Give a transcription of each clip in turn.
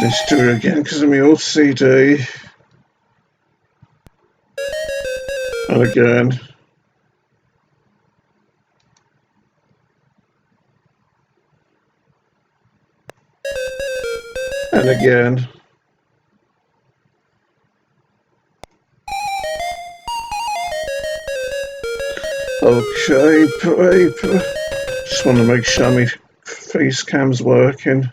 need to do it again because of my OCD. And again. And again. Okay, just want to make sure my face cam's working.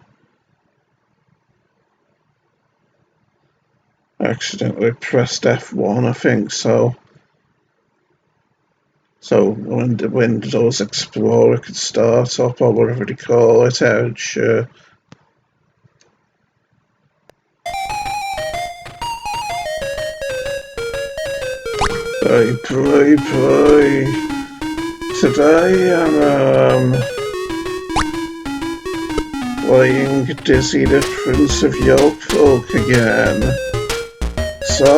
I accidentally pressed F1, I think so. So when the Windows Explorer could start up, or whatever they call it, Edge. Pray. Today I'm playing Dizzy the Prince of Yolkfolk again. So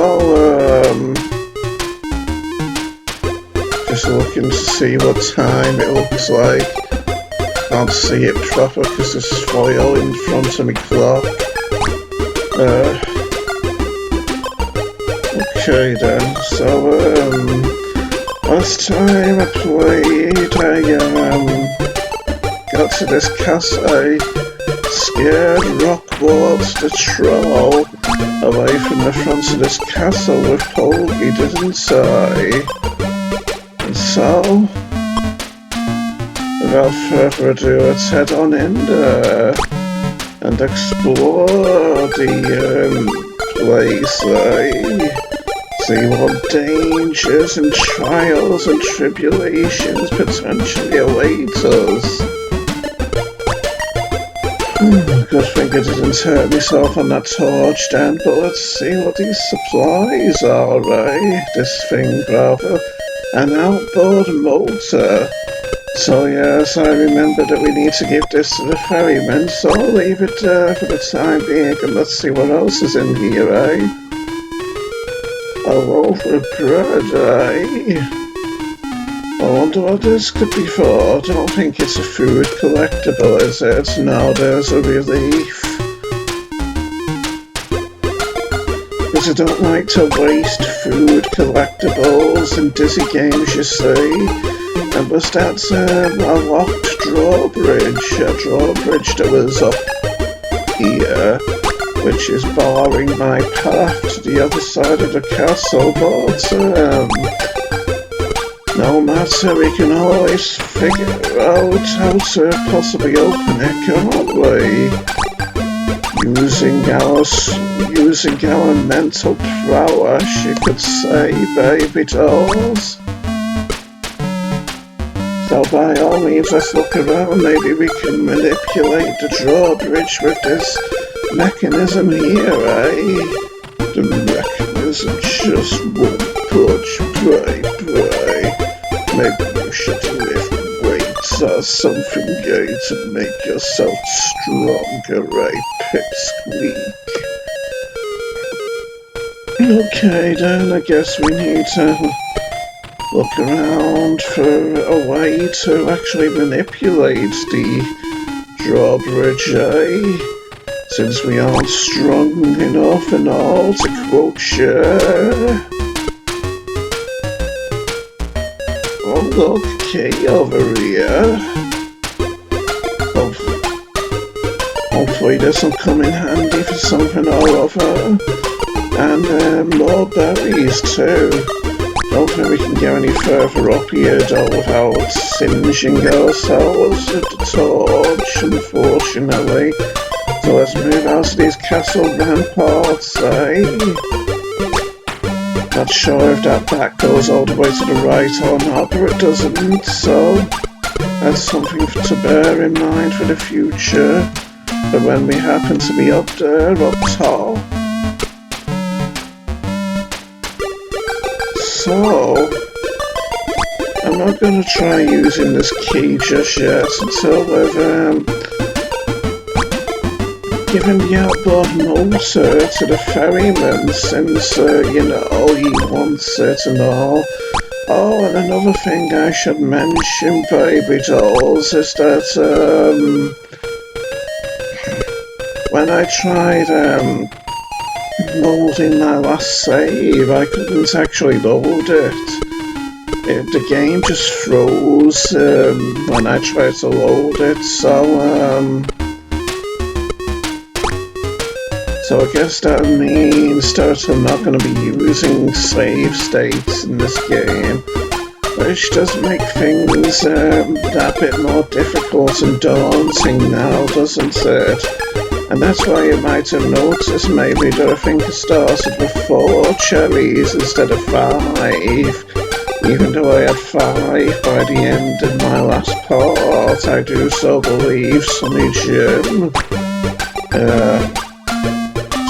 just looking to see what time it looks like. Can't see it proper because there's foil in front of my clock. Okay then, so last time I played, I got to this castle, I scared Rockwart the troll away from the front of this castle with Polgy, didn't I? And so, without further ado, let's head on in there and explore the place, see what dangers and trials and tribulations potentially await us. Good thing I didn't hurt myself on that torch then, but let's see what these supplies are, right? This thing, rather. An outboard motor. So yes, I remember that we need to give this to the ferryman, so I'll leave it for the time being, and let's see what else is in here, eh? A loaf of bread, eh? I wonder what this could be for. I don't think it's a food collectible, is it? No, there's a relief. Because I don't like to waste food collectibles in Dizzy games, you see. And was that a locked drawbridge? A drawbridge that was up here, which is barring my path to the other side of the castle, but no matter, we can always figure out how to possibly open it, can't we? Using our mental prowess, you could say, baby dolls. So by all means, let's look around. Maybe we can manipulate the drawbridge with this mechanism here, eh? The mechanism just won't budge, pray. Maybe you should lift weights or something, gay, to make yourself stronger, right, pipsqueak? Okay then, I guess we need to look around for a way to actually manipulate the drawbridge, eh? Since we aren't strong enough and all, to quote Cher. Oh look, Kay over here. Hopefully this will come in handy for something or other. And more berries too. Don't think we can go any further up here though without singeing ourselves with the torch, unfortunately. So let's move out to these castle ramparts, eh? Not sure if that back goes all the way to the right or not, but it doesn't, so that's something to bear in mind for the future, for when we happen to be up there, up top. So, I'm not going to try using this key just yet until we've given the outboard motor to the ferryman, since, you know, he wants it and all. Oh, and another thing I should mention, baby dolls, is that, when I tried loading my last save, I couldn't actually load it. The game just froze when I tried to load it, so I guess that means that I'm not going to be using save states in this game, which does make things that bit more difficult and daunting now, doesn't it? And that's why you might have noticed maybe that I think I started with 4 cherries instead of 5. Even though I had 5 by the end of my last part, I do so believe, Sonny Jim.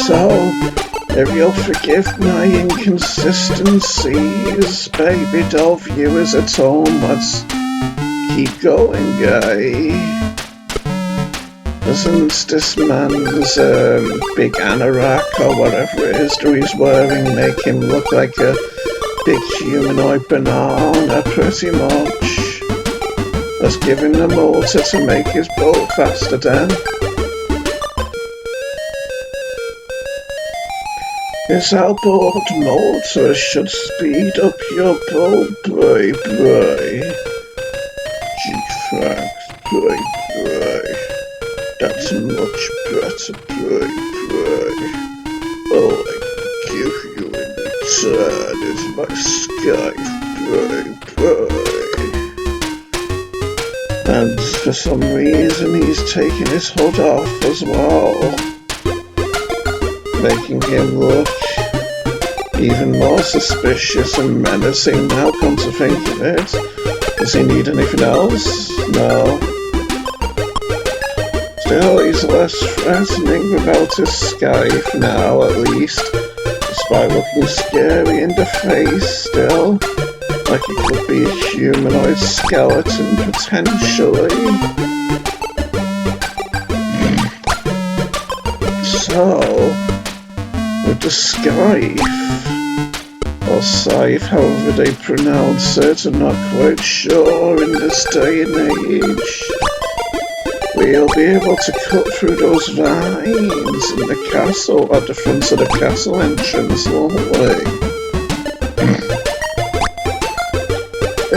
So, if you'll forgive my inconsistencies, baby doll viewers at home, let's keep going, eh? Doesn't this man's big anorak or whatever it is that he's wearing make him look like a big humanoid banana, pretty much? Let's give him the motor to make his boat faster then. His outboard motor should speed up your boat, bray. G-Frax, bray. That's much better, bray. All I give you in return is my Skype, bray. And for some reason he's taking his hood off as well, making him look even more suspicious and menacing now, come to think of it. Does he need anything else? No. Still, he's less threatening without his Skype now, at least, despite looking scary in the face still, like he could be a humanoid skeleton potentially. So, with the Skype, or Scythe, however they pronounce it, I'm not quite sure in this day and age, we'll be able to cut through those vines in the castle at the front of the castle entrance, won't we?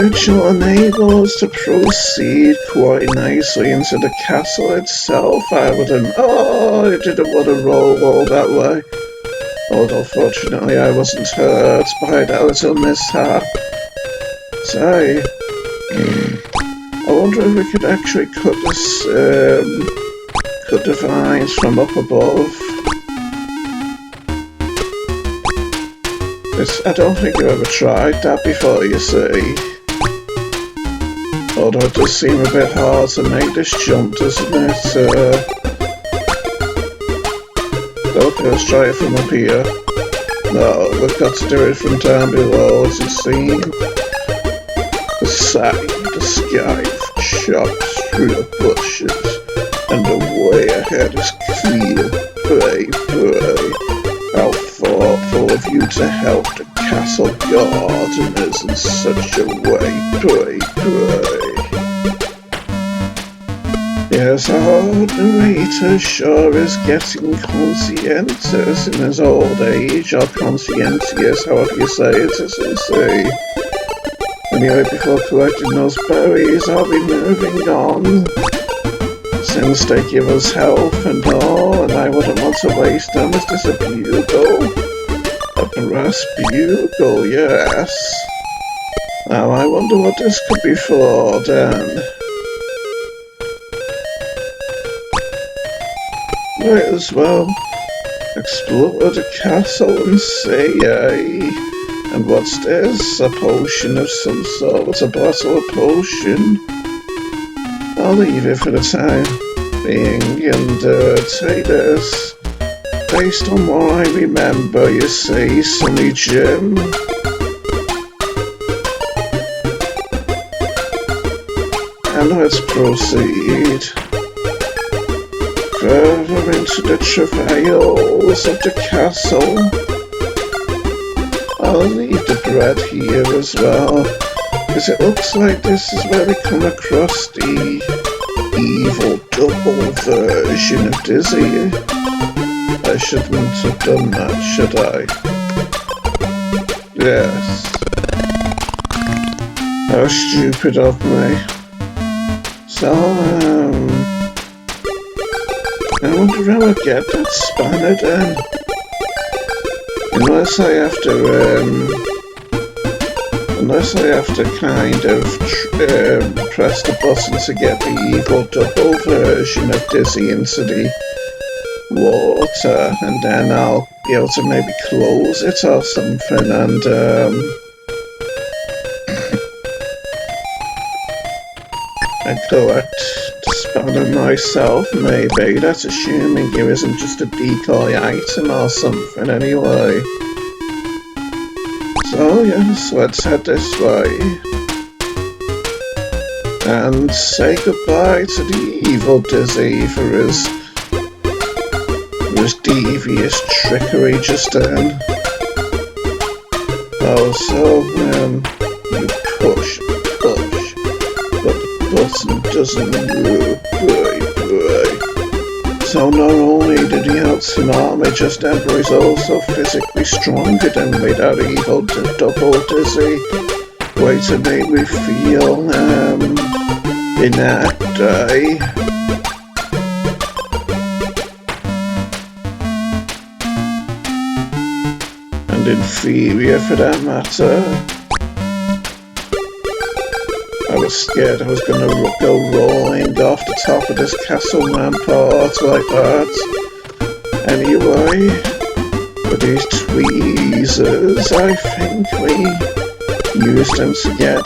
Which will enable us to proceed quite nicely into the castle itself. I didn't want to roll all that way. Although fortunately I wasn't hurt by that little mishap. Say, I wonder if we could actually cut this, cut the vines from up above. I don't think you've ever tried that before, you see. Although it does seem a bit hard to make this jump, doesn't it? Okay, let's try it from up here. No, we've got to do it from down below, as you see. The sky chops through the bushes, and the way ahead is clear. Bray. How thoughtful of you to help the castle gardeners in such a way. Bray. Yes, our narrator sure is getting conscientious in his old age, or conscientious, however you say it, isn't he? Anyway, before collecting those berries, I'll be moving on, since they give us health and all, and I wouldn't want to waste them. Is this a bugle? A brass bugle, yes. Now I wonder what this could be for, then. Might as well explore the castle and see, eh? And what's this? A potion of some sort, a bottle of potion. I'll leave it for the time being and take this. Based on what I remember, you see, Sonny Jim. And let's proceed further into the travails of the castle. I'll leave the bread here as well, because it looks like this is where we come across the evil double version of Dizzy. I shouldn't have done that, should I? Yes. How stupid of me. So, I wonder how I get that spanner then. Unless I have to kind of press the button to get the evil double version of Dizzy into the water, and then I'll be able to maybe close it or something, and and collect the spanner myself, maybe. That's assuming he isn't just a decoy item or something anyway. So yes, let's head this way. And say goodbye to the evil Dizzy for his devious trickery just then. Oh, so, you push, but the button doesn't move. So not only did he outsmart me just then, but he's also physically stronger than me, that evil double Dizzy. Way to make me feel, inapt, eh? And inferior for that matter. I was scared I was gonna go rolling off the top of this castle rampart like that. Anyway, with these tweezers, I think we used them to get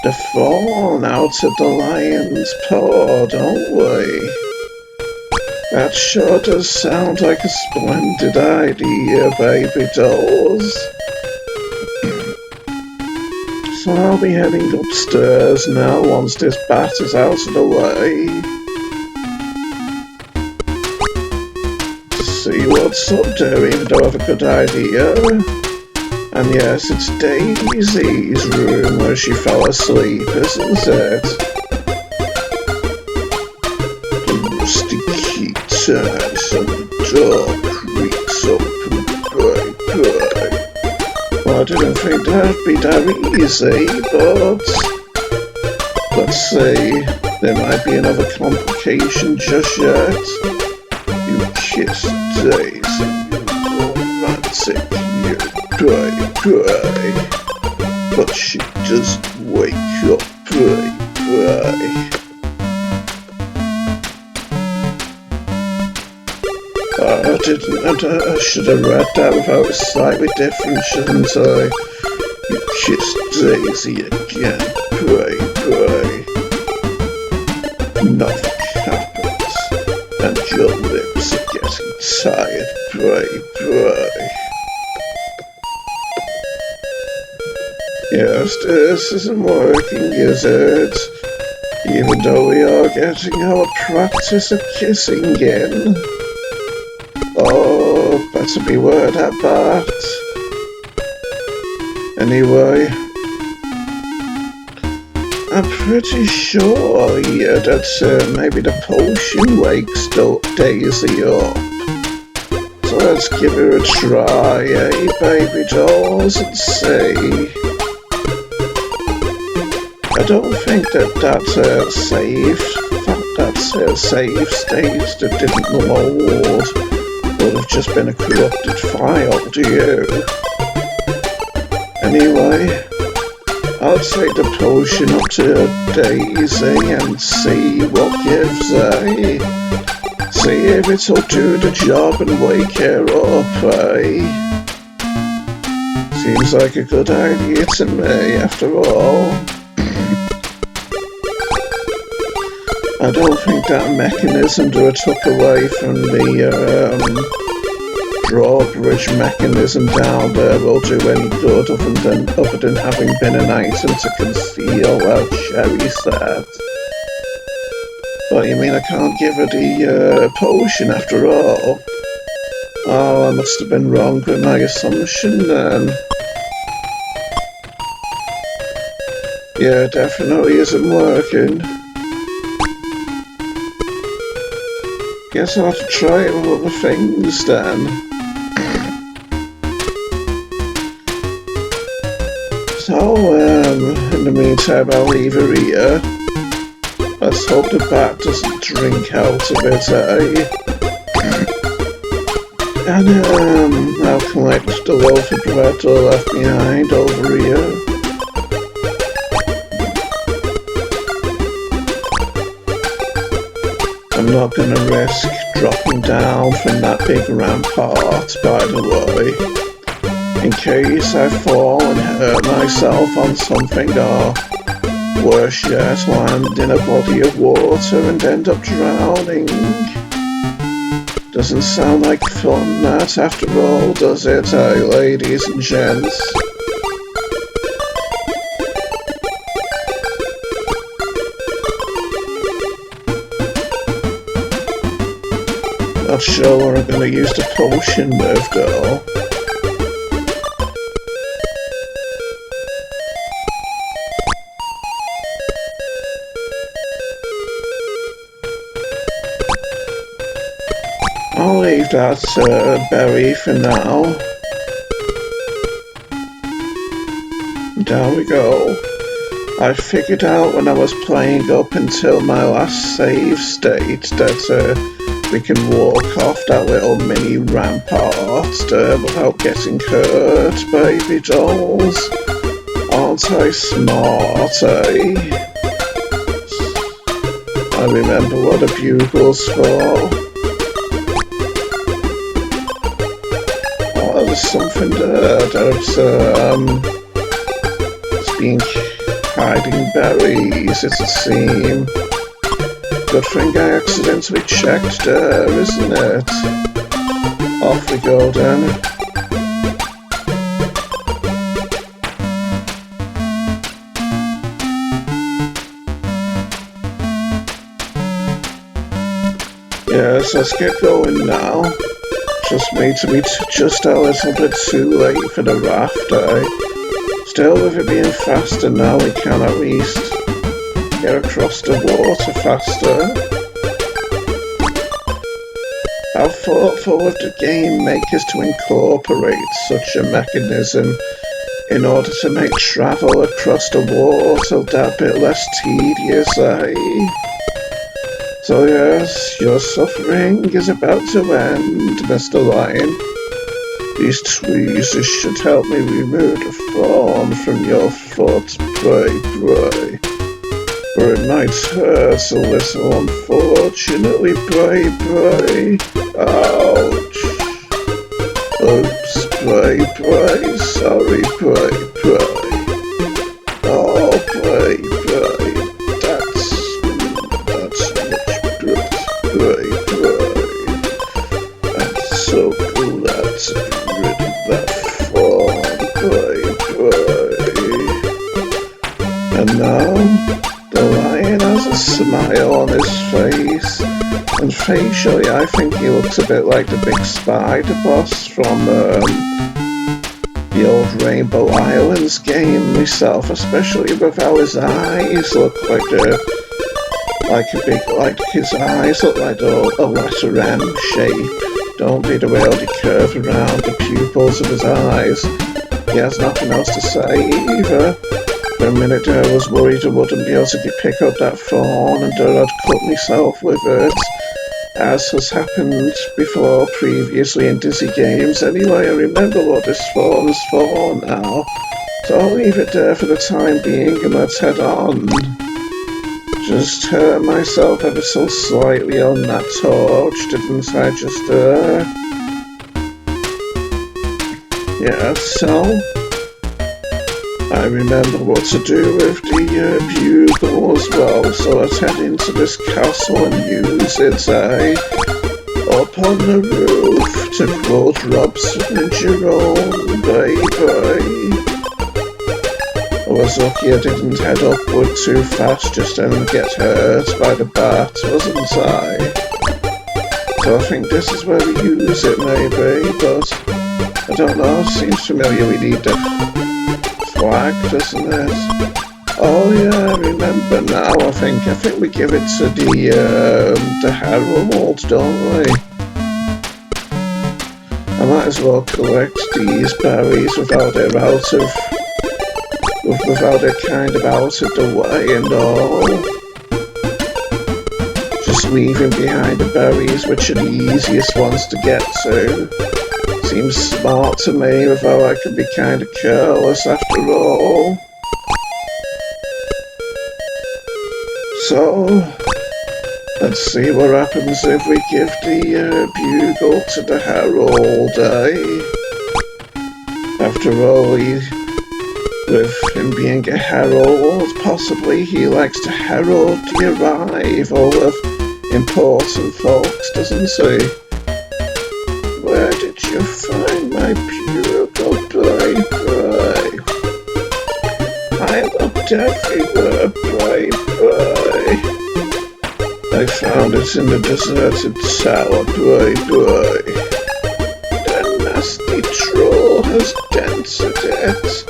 the fawn out of the lion's paw, don't we? That sure does sound like a splendid idea, baby dolls. So I'll be heading upstairs now once this bat is out of the way. To see what's up there, even though I have a good idea. And yes, it's Daisy's room where she fell asleep, isn't it? The rusty key turns and the door creaks open. Well, I didn't think that'd be that easy, but let's see. There might be another complication just yet. You kiss Daisy, you romantic, you cry. But she doesn't wake up, cry. I should have read that without a slightly different, shouldn't I? You kiss Daisy again, cry. Nothing happens, and your lips are getting tired, cry. Yes, this isn't working, is it? Even though we are getting our practice of kissing in. Oh, better beware that bat. Anyway, I'm pretty sure here that maybe the potion wakes Daisy up. So let's give her a try, eh, baby dolls, and see. I don't think that's a save state that didn't load. Would have just been a corrupted file, do you? Anyway, I'll take the potion up to Daisy and see what gives, eh? See if it'll do the job and wake her up, eh? Seems like a good idea to me, after all. I don't think that mechanism that I took away from the drawbridge mechanism down there will do any good other than having been an item to conceal our cherry set. But you mean I can't give her the potion after all? Oh, I must have been wrong with my assumption then. Yeah, definitely isn't working. Guess I'll have to try it with other things then. So, in the meantime, I'll leave her here. Let's hope the bat doesn't drink out of it, eh? And, I'll collect the loaf of bread I left behind over here. I'm not gonna risk dropping down from that big rampart, by the way, in case I fall and hurt myself on something, or worse yet, land in a body of water and end up drowning. Doesn't sound like fun, that, after all, does it, eh, ladies and gents? Not sure what I'm gonna use the potion with, though. I'll leave that berry for now. There we go. I figured out when I was playing up until my last save state that we can walk off that little mini rampart without getting hurt, baby dolls. Aren't I smart, eh? I remember what a bugle's for. Oh, there's something there that's it's been hiding berries, it would seem. Good thing I accidentally checked there, isn't it? Off we go then. Yes, let's get going now. Just made to be just a little bit too late for the raft, eh? Still, with it being faster now, we can at least get across the water faster. How thoughtful of the game makers to incorporate such a mechanism in order to make travel across the water that bit less tedious, eh? So yes, your suffering is about to end, Mr. Lion. These tweezers should help me remove the thorn from your foot, pray. Or it might hurt a little, unfortunately, pray. Ouch. Oops, pray. Sorry, pray. Oh, pray. That's much pray. I'm so glad to be rid of that form, pray. And now, the lion has a smile on his face, and facially I think he looks a bit like the big spider boss from the old Rainbow Islands game myself, especially with how his eyes look like his eyes look like a letter M shape, don't they, the way they curve around the pupils of his eyes. He has nothing else to say either. For a minute there I was worried I wouldn't be able to pick up that thorn and I'd cut myself with it, as has happened before previously in Dizzy games. Anyway, I remember what this thorn is for now, so I'll leave it there for the time being and let's head on. Just hurt myself ever so slightly on that torch, didn't I just yeah, so I remember what to do with the bugle as well, so let's head into this castle and use it, eh? Up on the roof, to quote Robson and Jerome, baby. I was lucky I didn't head upward too fast just then get hurt by the bat, wasn't I? So I think this is where we use it maybe, but I don't know, seems familiar. We need the flag, doesn't it? Oh yeah, I remember now. I think we give it to the Herald, don't we? I might as well collect these berries without it kind of out of the way and all. Just leaving behind the berries, which are the easiest ones to get to. Seems smart to me, although I can be kind of careless after all. So, let's see what happens if we give the bugle to the Herald, eh? After all, with him being a herald, possibly he likes to herald the arrival of important folks, doesn't he? Where did you find my bugle, baby? I looked everywhere, baby. I found it in the deserted tower, baby. The nasty troll has dented it,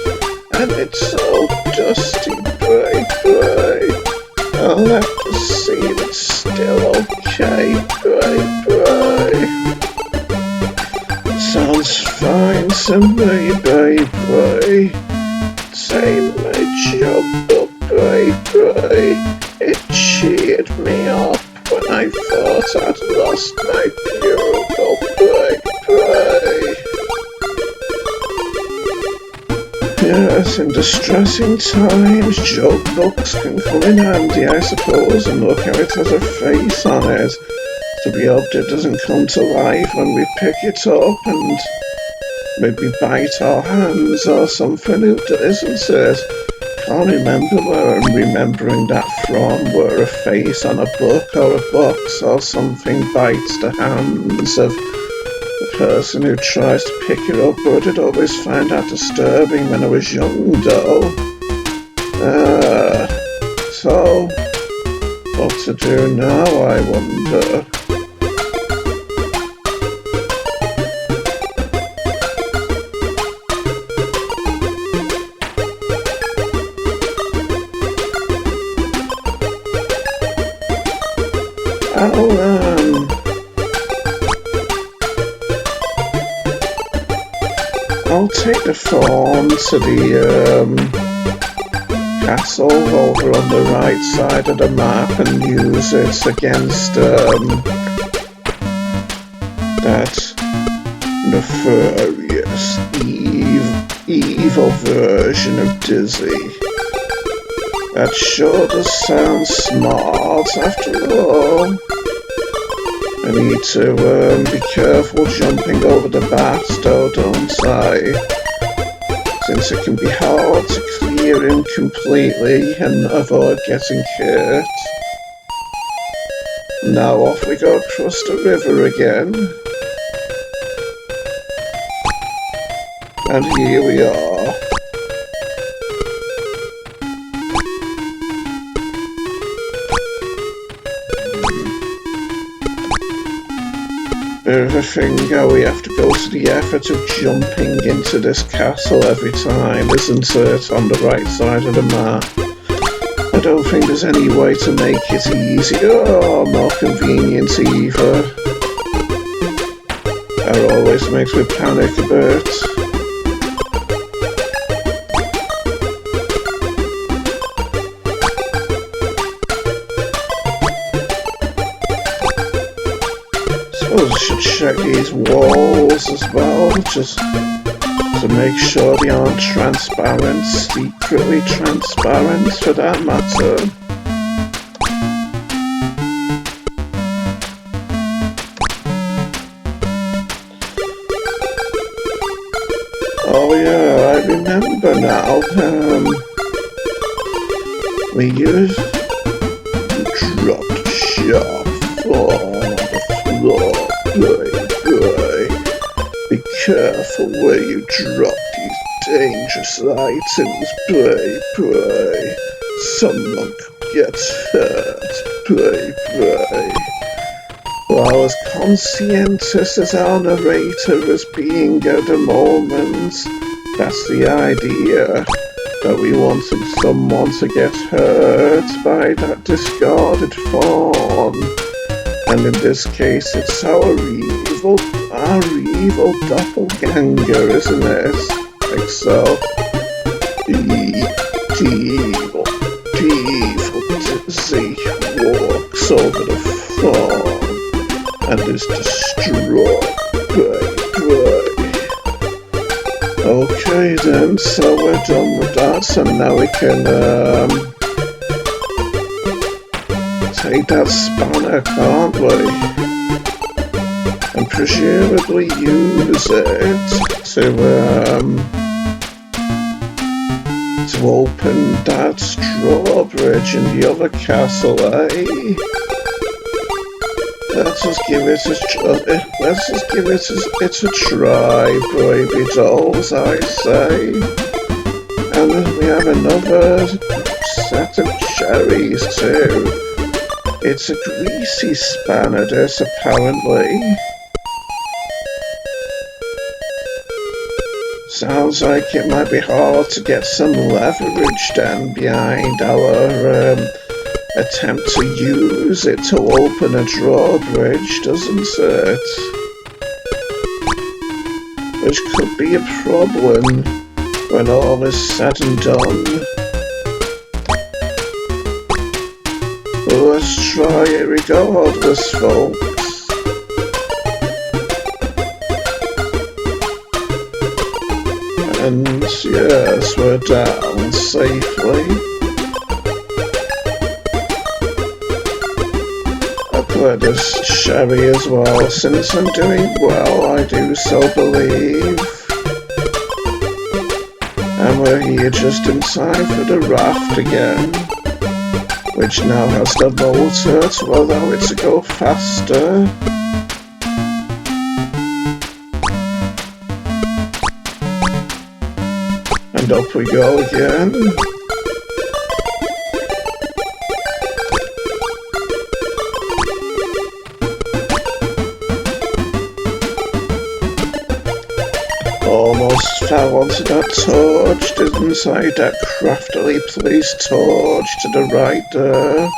and it's all dusty, baby. I'll have to see if it's still okay, baby. Sounds fine to me, baby. Take my job up, baby. It cheered me up when I thought I'd lost my bugle, baby. Yes, in distressing times, joke books can come in handy, I suppose, and look how it has a face on it. To be hoped it doesn't come to life when we pick it up and maybe bite our hands or something, isn't it? Can't remember where I'm remembering that from, where a face on a book or a box or something bites the hands of the person who tries to pick it up, but I'd always find that disturbing when I was young, though. So, what to do now, I wonder? I'll take the phone to the castle over on the right side of the map and use it against that nefarious, evil version of Dizzy. That sure does sound smart after all. I need to be careful jumping over the bats though, don't I? Since it can be hard to clear him completely and avoid getting hurt. Now off we go across the river again. And here we are. Bit of a thing how we have to go to the effort of jumping into this castle every time, isn't it, on the right side of the map? I don't think there's any way to make it easier or more convenient either. That always makes me panic a bit. I should check these walls as well, just to make sure they aren't transparent, secretly transparent for that matter. Oh yeah, I remember now. We used dropped sharp on the floor. Be careful where you drop these dangerous items, pray. Someone could get hurt, pray. Well, as conscientious as our narrator is being at the moment, that's the idea. that we wanted someone to get hurt by that discarded fawn. And in this case, it's our evil doppelganger, isn't it? Like so. Evil Dizzy walks over the fawn and is destroyed. Okay then, so we're done with that, and now we can take that spanner, can't we? And presumably use it to open that drawbridge in the other castle, eh? Let's just give it a try, baby dolls, I say. And then we have another set of cherries too. It's a greasy spanner, this apparently. Sounds like it might be hard to get some leverage then behind our attempt to use it to open a drawbridge, doesn't it? Which could be a problem when all is said and done. But let's try it regardless, folks. And yes, we're down safely. This sherry as well, since I'm doing well, I do so believe. And we're here just in time for the raft again, which now has the motor to allow it to go faster. And up we go again. Almost fell onto that torch, didn't I? That craftily placed torch to the right there.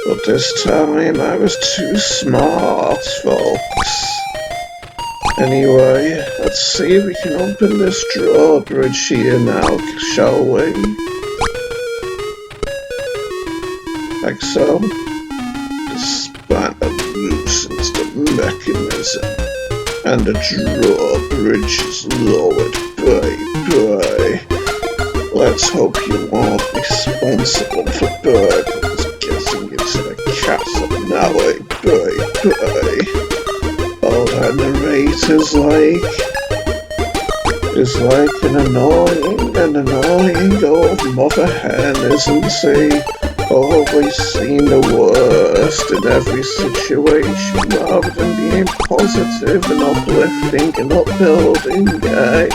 But this time I was too smart, folks. Anyway, let's see if we can open this drawbridge here now, shall we? Like so. The spanner loosens the mechanism, and the drawbridge is lowered. Let's hope you aren't responsible for burglars getting into the castle now, All that narrator's is like an annoying old mother hen, isn't he? Always seeing the worst in every situation rather than being positive and uplifting and upbuilding, eh?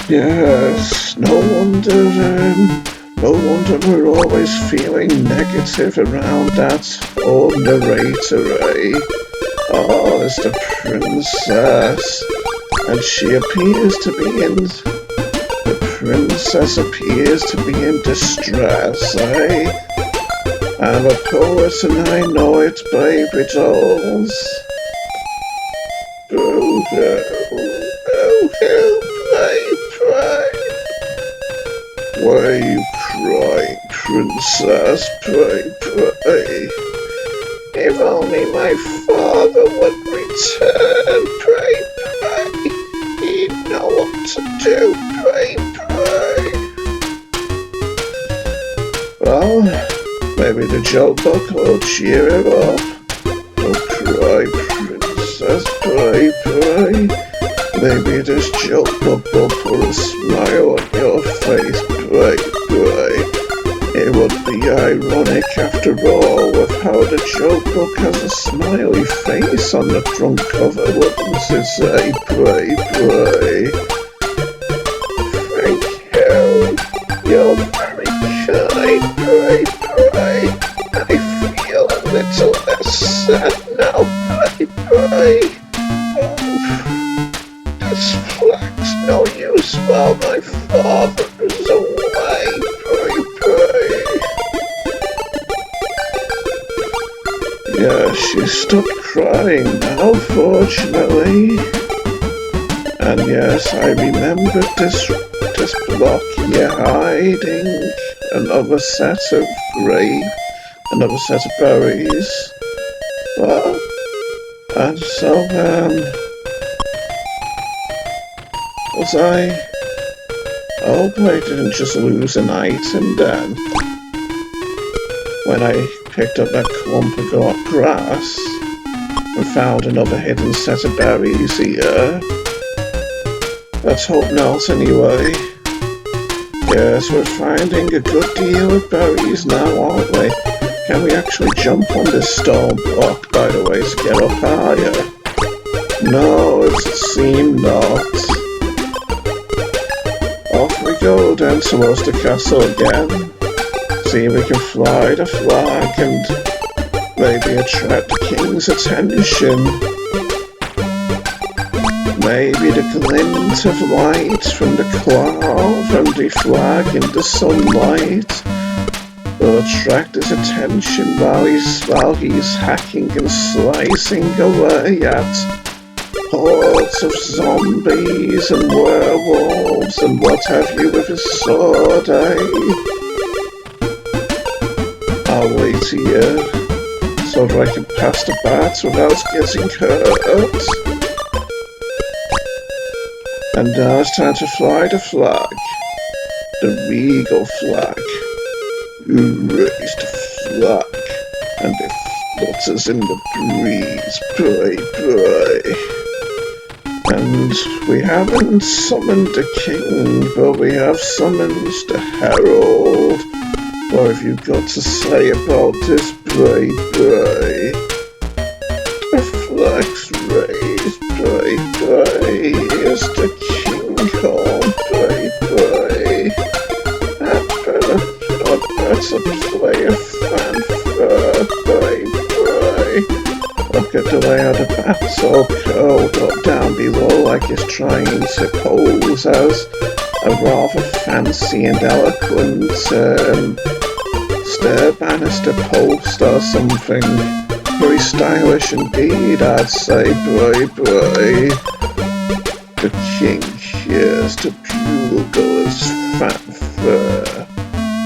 Yes, no wonder we're always feeling negative around that old narrator, eh? Oh, it's the princess, and she appears to be in... The princess appears to be in distress, eh? I'm a poet and I know it, baby dolls. Oh, pray. Why are you crying, princess? Pray. If only my father would return, pray. He'd know what to do, pray. Well, maybe the joke book will cheer her up. Don't cry, princess, pray. Maybe this joke book will put a smile on your face, pray. It would be ironic after all with how the joke book has a smiley face on the front cover, wouldn't it say, pray. Thank you. You're very kind, pray. I feel a little less sad now, pray. Oh, this flag No use while my father is away. Pray, pray. Yeah, she stopped crying now, fortunately. And yes, I remembered this block here hiding another set of another set of berries. Well, and so, I hope I didn't just lose an item then. When I picked up that clump of grass and found another hidden set of berries here. Let's hope not, anyway. Yes, we're finding a good deal of berries now, aren't we? Can we actually jump on this stone block, by the way, to get up higher? No, it seemed not. Off we go then towards the castle again. See if we can fly the flag and maybe attract the king's attention. Maybe the glint of light from the cloud, from the flag in the sunlight, will attract his attention while he's hacking and slicing away at hordes of zombies and werewolves and what have you with his sword, eh? I'll wait here so that I can pass the bats without getting hurt. And now it's time to fly the flag, the regal flag. You raise the flag, and it flutters in the breeze, pray, pray. And we haven't summoned the king, but we have summoned the herald. What have you got to say about this, pray, pray? The flag's raised, pray, pray. Is the king home, pray, pray? I'd better play a fanfare, pray, pray. Look at the way of the battle curled up down below like it's trying to pose as a rather fancy and eloquent stair banister post or something. Very stylish indeed, I'd say, bray, bray. The king hears the bugler's fanfare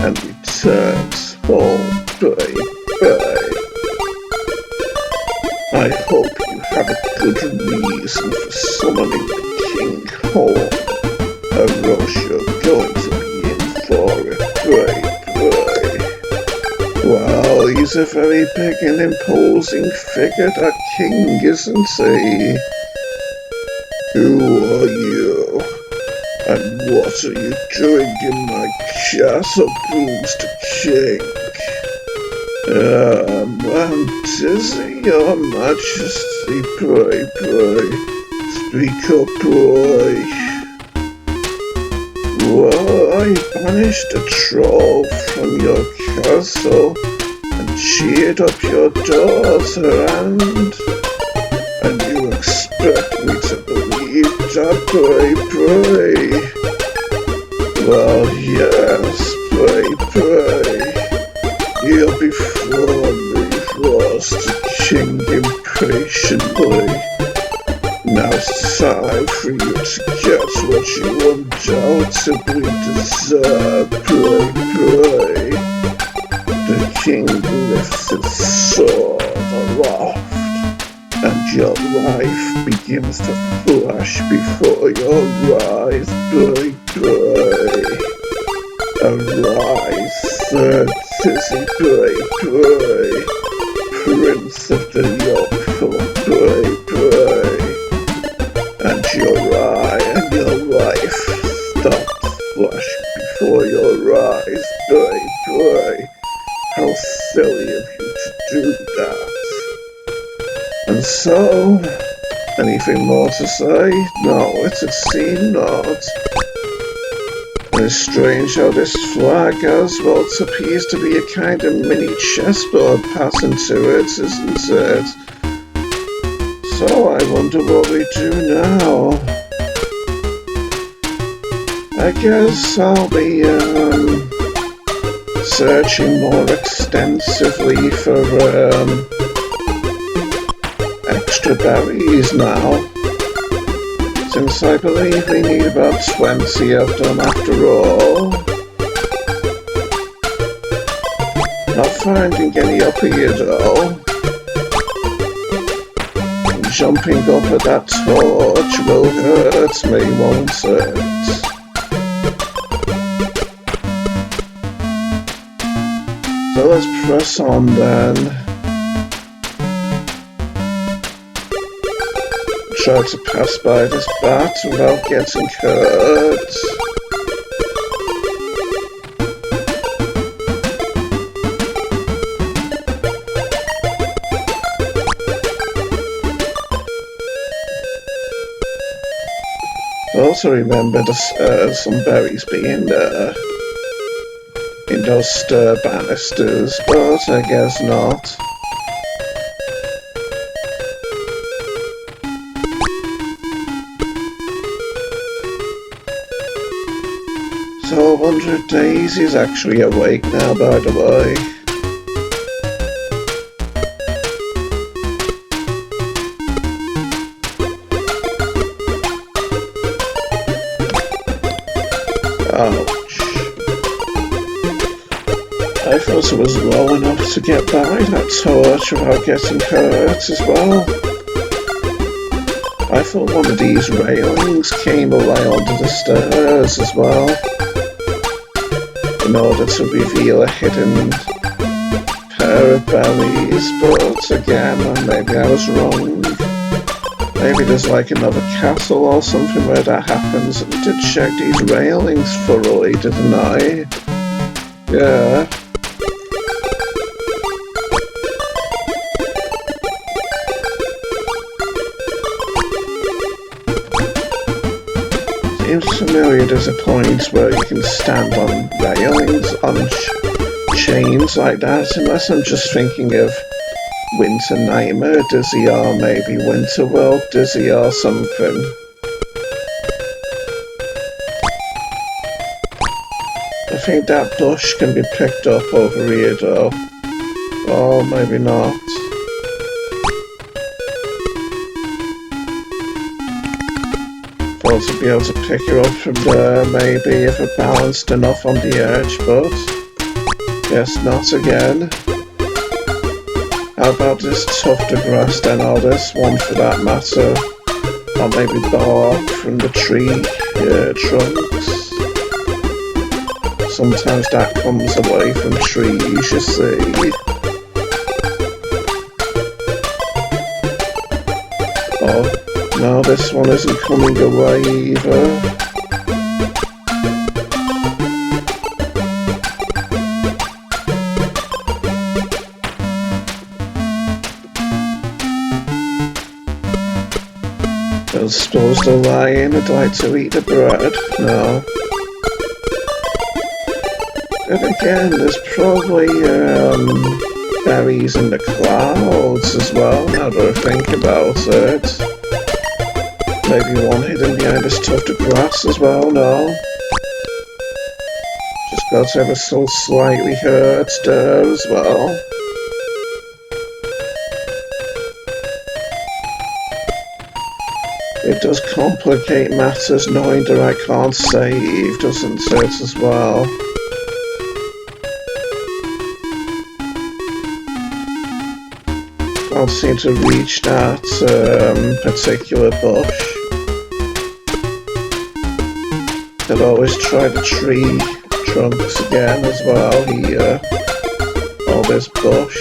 and returns home, bray, bray. I hope you have a good reason for summoning the king home, or else you're going to be in for it, bray, bray. Well, he's a very big and imposing figure, that king, isn't he? Who are you? And what are you doing in my castle, Boomster King? I'm dizzy, your majesty, pray, pray. Speak up, boy. Well, I banished a troll from your castle and cheered up your daughter, and you expect me to believe that, pray, pray? Well, yes, pray, pray. You'll be before me, was the king impatiently. Now it's time for you to get what you undoubtedly deserve, pray, pray. The king lifts his sword aloft, and your life begins to flash before your eyes, pray, pray. Arise, Sir Tizzy, pray, pray. Prince of the Yolkfolk, pray, pray. And your eye and your life stop flashing before your eyes, pray, pray. How silly of you to do that. And so, anything more to say? No, it would seem not. It's strange how this flag has what appears to be a kind of mini chessboard pattern to it, isn't it? So I wonder what we do now. I guess I'll be searching more extensively for extra berries now, since I believe we need about 20 of them after all. Not finding any up here though. Jumping up at that torch will hurt me, won't it? So let's press on then. Try to pass by this bat without getting hurt. Also remember some berries being there in those stir banisters, but I guess not. So I wonder if Daisy's actually awake now, by the way. Ouch. I thought it was low enough to get by that torch without getting hurt as well. I thought one of these railings came away onto the stairs as well, in order to reveal a hidden pair of berries, but again, maybe I was wrong. Maybe there's like another castle or something where that happens. I did check these railings thoroughly, didn't I? Yeah. Seems familiar there's a point where you can stand on railings, on chains like that, unless I'm just thinking of Winter Nightmare Dizzy, or maybe Winter World Dizzy or something. I think that bush can be picked up over here though. Or maybe not. Thought I'd be able to pick her up from there maybe if I balanced enough on the edge, but guess not again. How about this tuft of grass then, or this one for that matter? Or maybe bark from the tree trunks. Sometimes that comes away from trees, you see. Oh, no, this one isn't coming away either. I suppose the lion would like to eat the bread. No. Then again, there's probably berries in the clouds as well, now that I think about it. Maybe one hidden behind this tuft of grass as well, no? Just got ever so slightly hurt there as well. It does complicate matters knowing that I can't save, doesn't it, as well? Can't seem to reach that particular bush. I'd always try the tree trunks again as well here. Oh, this bush.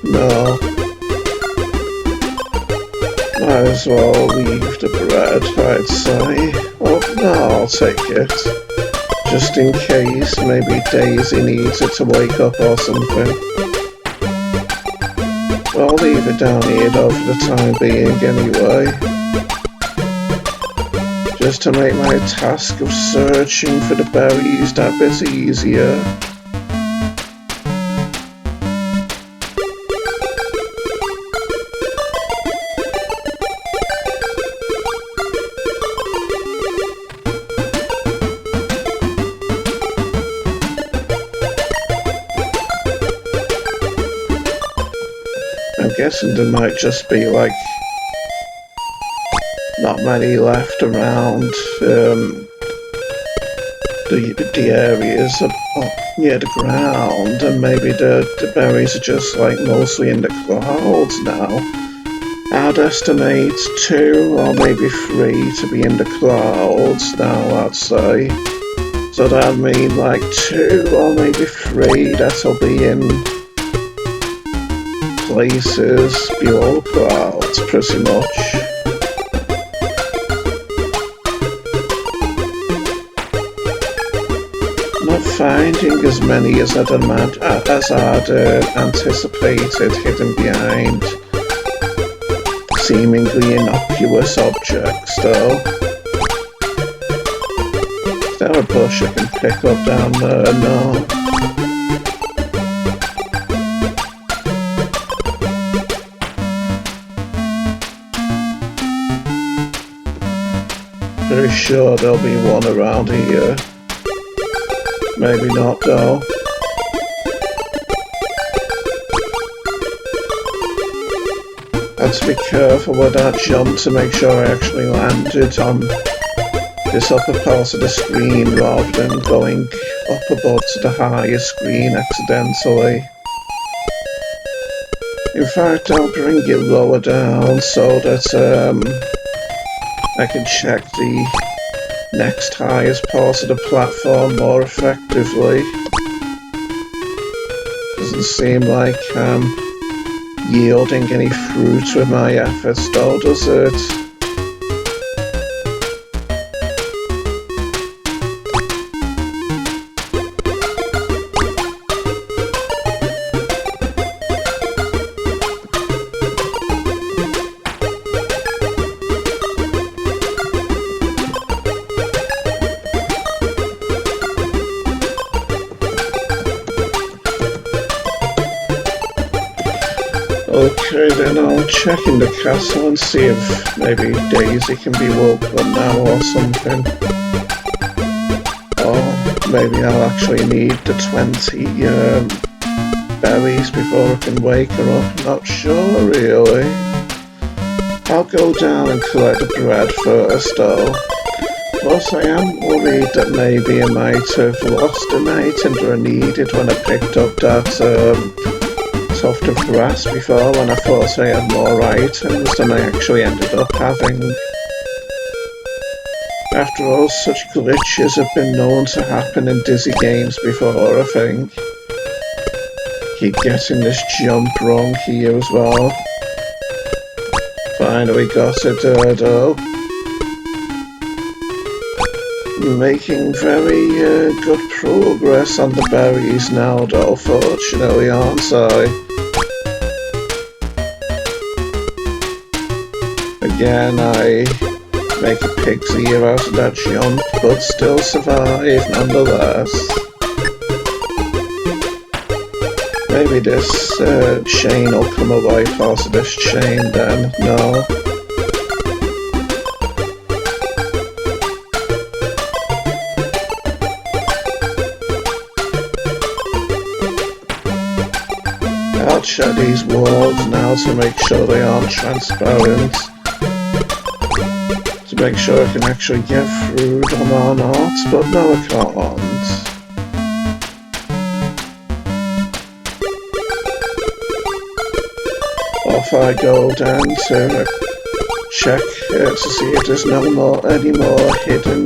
No. Might as well leave the bread, I'd say. Oh, no, I'll take it. Just in case, maybe Daisy needs it to wake up or something. Well, I'll leave it down here though for the time being anyway. Just to make my task of searching for the berries that bit easier. guessing there might just be like not many left around the areas near the ground, and maybe the berries are just like mostly in the clouds now. I'd estimate 2 or maybe 3 to be in the clouds now, I'd say. So that'd mean like 2 or maybe 3 that'll be in places below clouds, pretty much. Not finding as many as I'd anticipated hidden behind seemingly innocuous objects, though. Is there a bush I can pick up down there? No. Pretty sure there'll be one around here. Maybe not, though. I have to be careful with that jump to make sure I actually landed on this upper part of the screen rather than going up above to the higher screen accidentally. In fact, I'll bring it lower down so that I can check the next highest part of the platform more effectively. Doesn't seem like I'm yielding any fruit with my efforts, though, does it? Okay, then I'll check in the castle and see if maybe Daisy can be woken up now or something. Or maybe I'll actually need the 20 berries before I can wake her up. Not sure, really. I'll go down and collect the bread first, though. Plus, I am worried that maybe I might have lost an item that I needed when I picked up that tuft of grass before, when I thought I had more items than I actually ended up having. After all, such glitches have been known to happen in Dizzy games before, I think. Keep getting this jump wrong here as well. Finally got it there, though. Making very good progress on the berries now, though, fortunately, aren't I? Again, I make a pig's ear out of that jump, but still survive nonetheless. Maybe this chain will come away past this chain then. No. I'll check these walls now to make sure they aren't transparent. To make sure I can actually get through them or not, but no I can't. Off I go down to check to see if there's any more hidden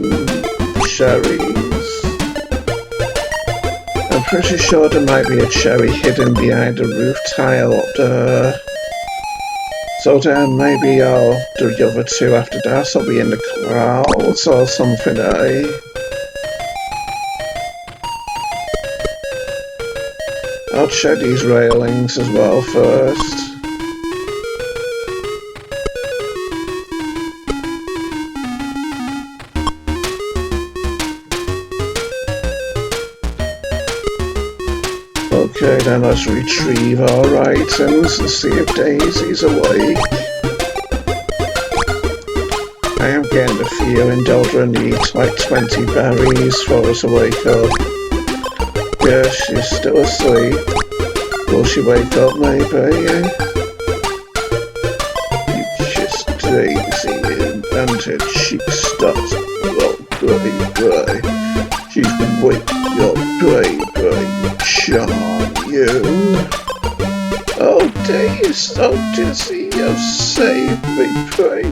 cherries. I'm pretty sure there might be a cherry hidden behind the roof tile up there. So then maybe I'll do the other 2 after that. I'll be in the clouds or something, eh? I'll check these railings as well first. Okay, then let's retrieve our items and see if Daisy's awake. I am getting the feeling Deldra needs like 20 berries for her to wake up. Yeah, she's still asleep. Will she wake up maybe? and her cheeks start to glow grey. She's been waiting your brave charm you. Oh Daisy, oh Dizzy, oh save me, pray.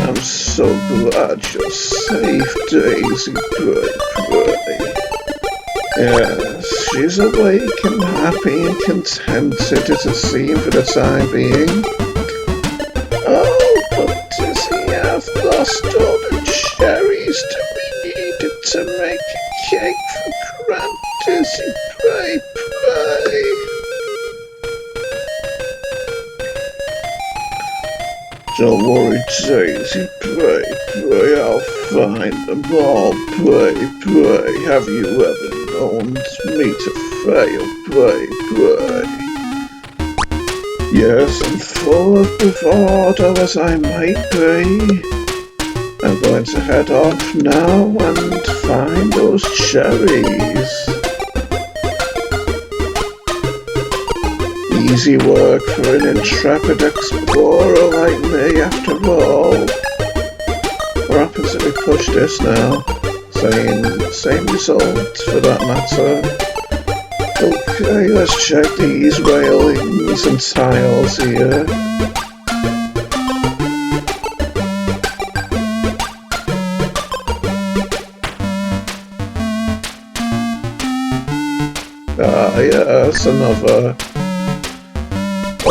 I'm so glad you're safe, Daisy, pray. Yes, she's awake and happy and contented, it would seem, for the time being. Oh, but Dizzy, I've lost all the cherries that we needed to make a cake for Grand Dizzy, pray. Don't worry, Daisy, pray, I'll find them all, pray. Have you ever known me to fail, pray. Yes, I'm full of bravado as I might be. I'm going to head off now and find those cherries. Easy work for an intrepid explorer like me, after all. What happens if we push this now? Same result, for that matter. Okay, let's check these railings and tiles here. Ah, yes, another.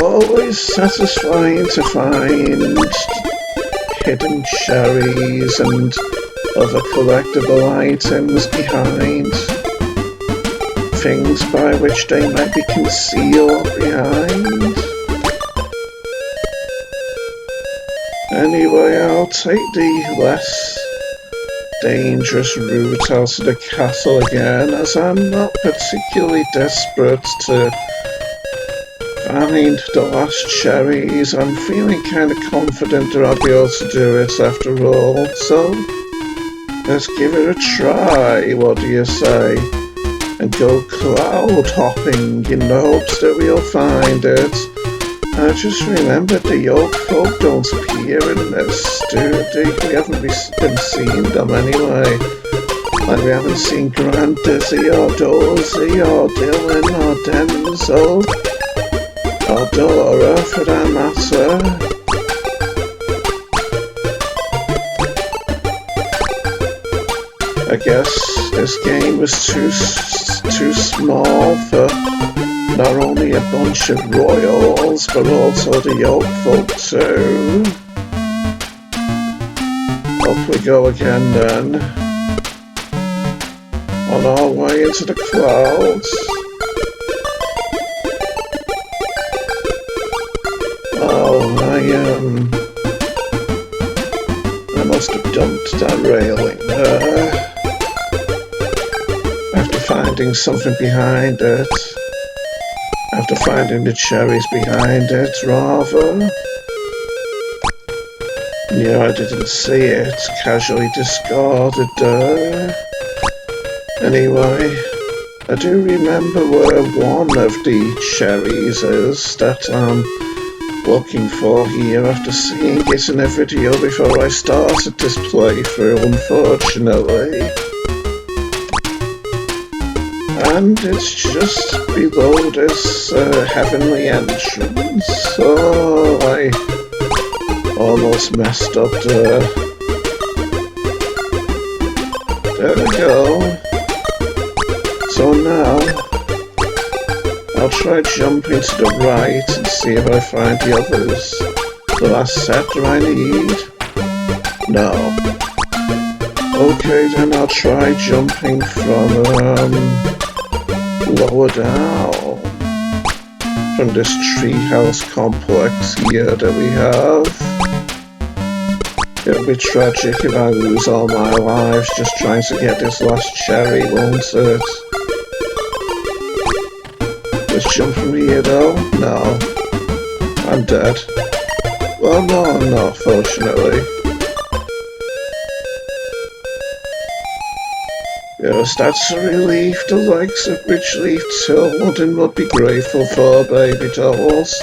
Always satisfying to find hidden cherries and other collectible items behind things by which they might be concealed behind. Anyway, I'll take the less dangerous route out of the castle again, as I'm not particularly desperate to find the last cherries. I'm feeling kind of confident that I'll be able to do it after all, so let's give it a try, what do you say? And go cloud hopping in the hopes that we'll find it. I just remembered the Yolkfolk don't appear in this, do they? We haven't been seeing them anyway. Like we haven't seen Grand Dizzy or Dozy or Dylan or Denzel. Or Dora, for that matter. I guess this game was too small for not only a bunch of royals, but also the Yolkfolk too. Up we go again then. On our way into the clouds. I must have dumped that railing there. After finding something behind it. After finding the cherries behind it, rather. Yeah, I didn't see it. Casually discarded there. Anyway, I do remember where one of the cherries is that I'm looking for here after seeing it in a video before I started this playthrough, unfortunately. And it's just below this heavenly entrance. Oh, I almost messed up there. There we go. So now I'll try jumping to the right and see if I find the others. The last set do I need? No. Okay, then I'll try jumping from lower down. From this treehouse complex here that we have. It'll be tragic if I lose all my lives just trying to get this last cherry, won't it? Let's jump from here though. No. I'm dead. Well, no, I'm not, fortunately. Yes, that's a relief, the likes of which Leaf Tilden would be grateful for, baby dolls.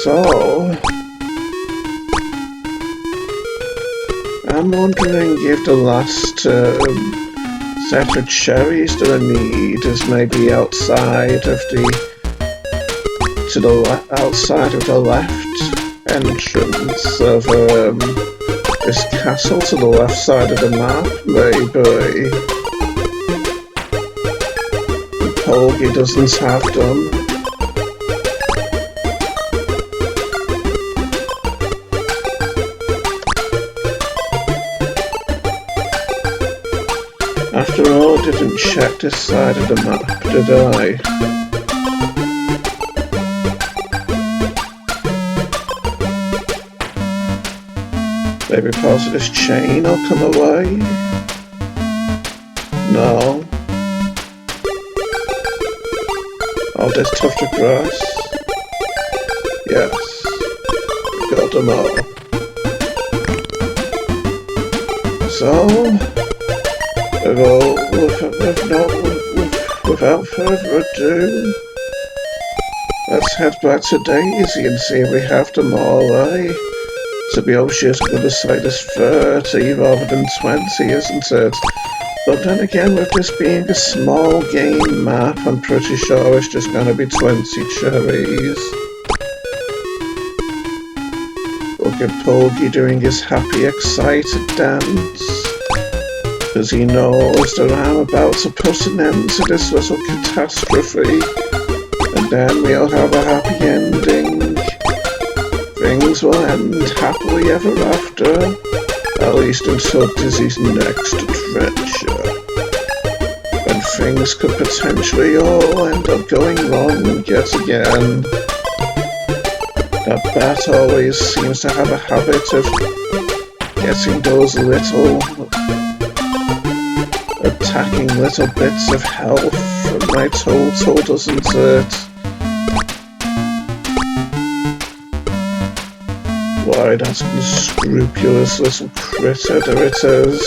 So, I'm wondering if the last set of cherries that I need is maybe outside of outside of the left entrance of this castle to the left side of the map, maybe. Polgy doesn't have them. After all, I didn't check this side of the map, did I? Maybe part of this chain will come away? No. Oh, there's tuft of grass. Yes. Got them all. So, without further ado, let's head back to Daisy and see if we have them all, eh? To be obvious, I'm going to say this 30 rather than 20, isn't it? But then again, with this being a small game map, I'm pretty sure it's just going to be 20 cherries. Look at Polgy doing his happy, excited dance. Because he knows that I'm about to put an end to this little catastrophe. And then we'll have a happy ending. Things will end happily ever after, at least until Dizzy's next adventure, when things could potentially all end up going wrong yet again. That bat always seems to have a habit of getting those attacking little bits of health from my total, doesn't it? Why, that unscrupulous little critter, there it is.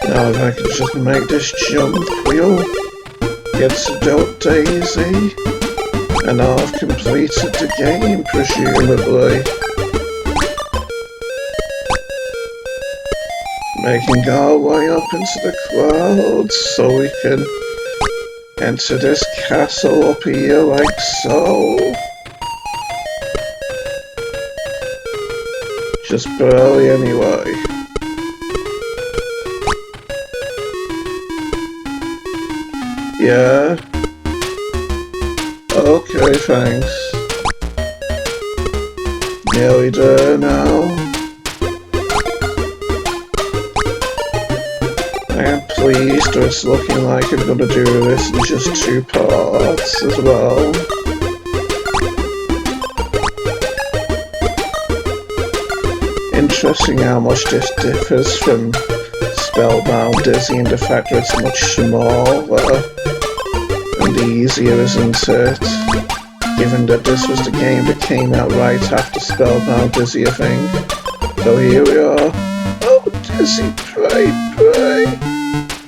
Now if I can just make this jump, we'll get to Daisy, and I'll have completed the game, presumably. Making our way up into the clouds so we can enter this castle up here like so. Just barely anyway. Yeah? Okay, thanks. Nearly there now. I am pleased that it's looking like I'm gonna do this in just 2 parts as well. Interesting how much this differs from Spellbound Dizzy and the fact that it's much smaller and easier, isn't it? Given that this was the game that came out right after Spellbound Dizzy, I think. So here we are. Oh, Dizzy, pray, pray!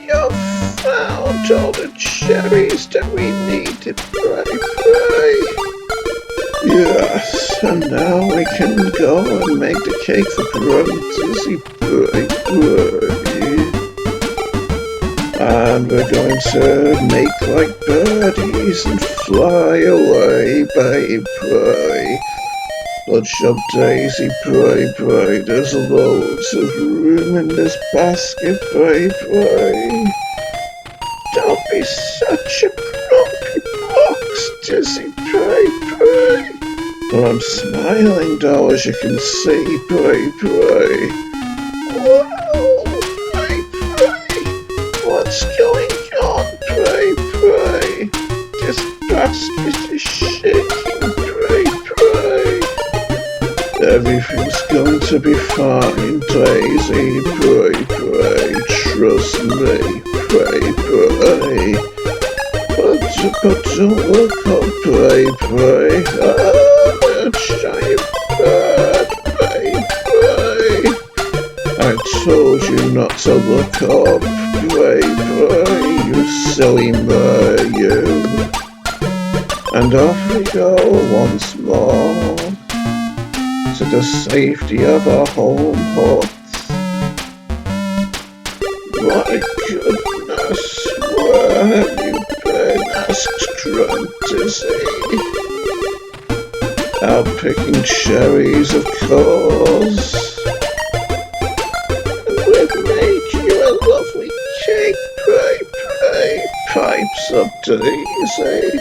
You've found all the cherries that we needed, pray, pray! Yes, and now we can go and make the cake for Grunt, Dizzy, pray, pray. And we're going to make like birdies and fly away, babe, pray. Good job, Daisy, pray, pray. There's loads of room in this basket, pray, pray. Don't be such a grumpy box, Dizzy, pray, pray. Well, I'm smiling though, as you can see, pray, pray. Wow, pray, pray. What's going on, pray, pray? This basket is shaking, pray, pray. Everything's going to be fine, Daisy, pray, pray. Trust me, pray, pray. But don't look up, pray, pray. Ah, giant bird, pray, pray. I told you not to look up, pray, pray, you silly mer, you. And off we go once more to the safety of our home hut. My goodness, where have you been? Asked Grunt Dizzy. Out picking cherries, of course. And we've made you a lovely cake, pray, pray, pipes up Daisy.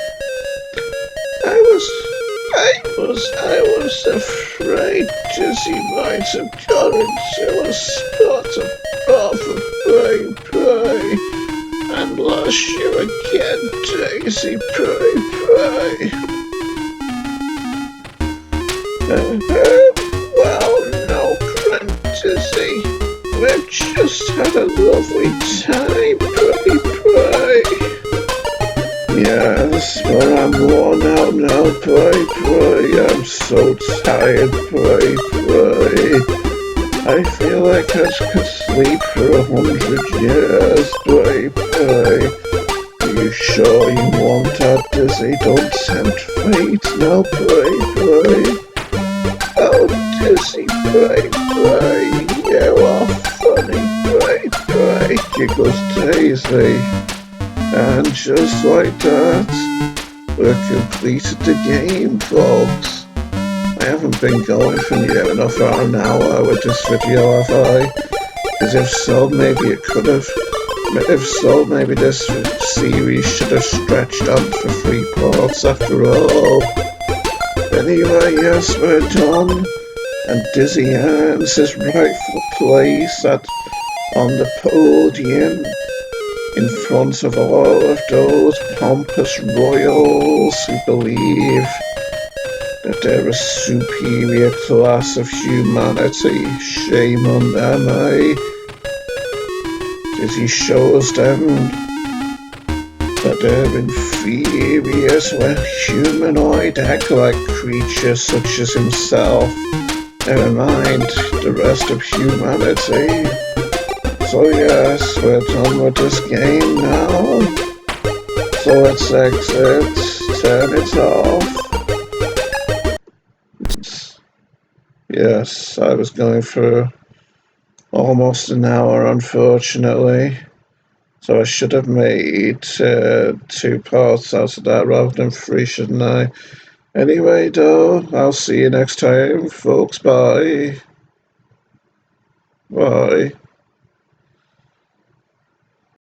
I was afraid Dizzy might have got into a spot above the pray, and lost you again, Daisy, pray. Well, no, Grand Dizzy. We've just had a lovely time, pray. Yes, but I'm worn out now, pray. I'm so tired, pray. I feel like I could sleep for 100 years, pray. Are you sure you want that, Dizzy? Don't tempt fate now, pray. Oh, Dizzy, pray. You are funny, pray. Giggles Daisy. And just like that, we've completed the game, folks. I haven't been going for near enough an hour with this video, have I? Because if so, maybe it could have. If so, maybe this series should have stretched on for 3 parts after all. Anyway, yes, we're done. And Dizzy earns his rightful place on the podium, in front of all of those pompous royals who believe that they're a superior class of humanity. Shame on them, eh? Dizzy shows them that they're inferior to a humanoid egg-like creatures such as himself. Never mind the rest of humanity. So yes, we're done with this game now. So let's exit, turn it off. Yes, I was going for almost an hour, unfortunately. So I should have made 2 parts out of that rather than 3, shouldn't I? Anyway, though, I'll see you next time, folks. Bye.